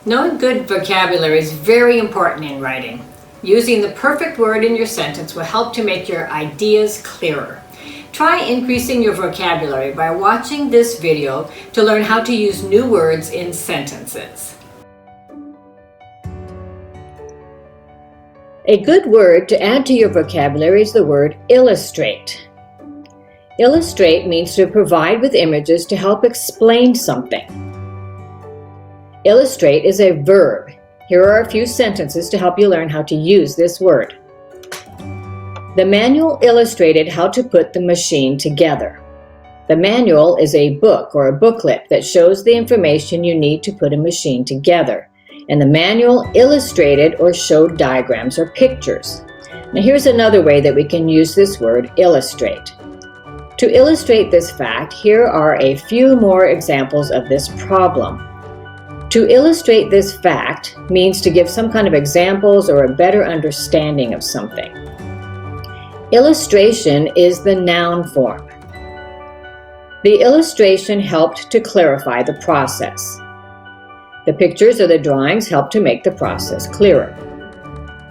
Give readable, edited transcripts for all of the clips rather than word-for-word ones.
Knowing good vocabulary is very important in writing. Using the perfect word in your sentence will help to make your ideas clearer. Try increasing your vocabulary by watching this video to learn how to use new words in sentences. A good word to add to your vocabulary is the word illustrate. Illustrate means to provide with images to help explain something. Illustrate is a verb. Here are a few sentences to help you learn how to use this word. The manual illustrated how to put the machine together. The manual is a book or a booklet that shows the information you need to put a machine together. And the manual illustrated or showed diagrams or pictures. Now here's another way that we can use this word illustrate. To illustrate this fact, here are a few more examples of this problem. To illustrate this fact means to give some kind of examples or a better understanding of something. Illustration is the noun form. The illustration helped to clarify the process. The pictures or the drawings help to make the process clearer.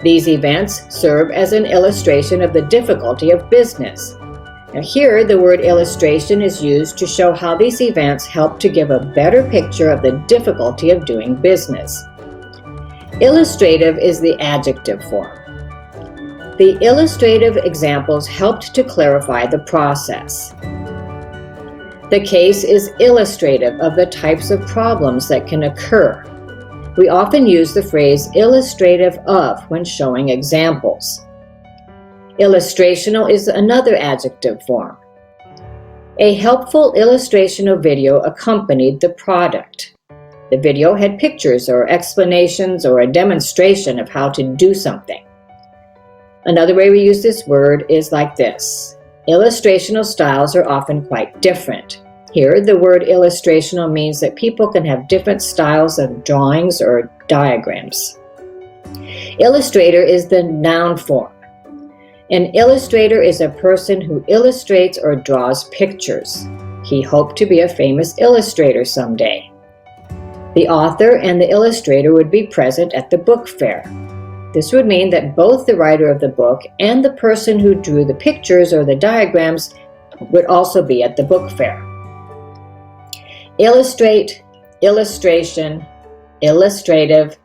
These events serve as an illustration of the difficulty of business. Now here, the word illustration is used to show how these events help to give a better picture of the difficulty of doing business. Illustrative is the adjective form. The illustrative examples helped to clarify the process. The case is illustrative of the types of problems that can occur. We often use the phrase illustrative of when showing examples. Illustrational is another adjective form. A helpful illustrational video accompanied the product. The video had pictures or explanations or a demonstration of how to do something. Another way we use this word is like this. Illustrational styles are often quite different. Here, the word illustrational means that people can have different styles of drawings or diagrams. Illustrator is the noun form. An illustrator is a person who illustrates or draws pictures. He hoped to be a famous illustrator someday. The author and the illustrator would be present at the book fair. This would mean that both the writer of the book and the person who drew the pictures or the diagrams would also be at the book fair. Illustrate, illustration, illustrative,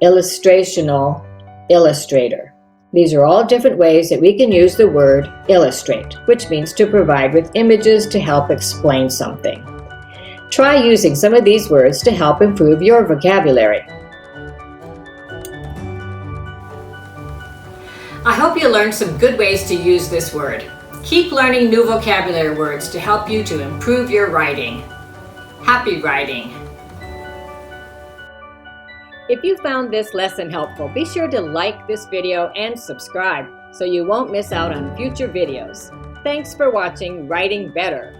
illustrational, illustrator. These are all different ways that we can use the word illustrate, which means to provide with images to help explain something. Try using some of these words to help improve your vocabulary. I hope you learned some good ways to use this word. Keep learning new vocabulary words to help you to improve your writing. Happy writing! If you found this lesson helpful, be sure to like this video and subscribe so you won't miss out on future videos. Thanks for watching Writing Better.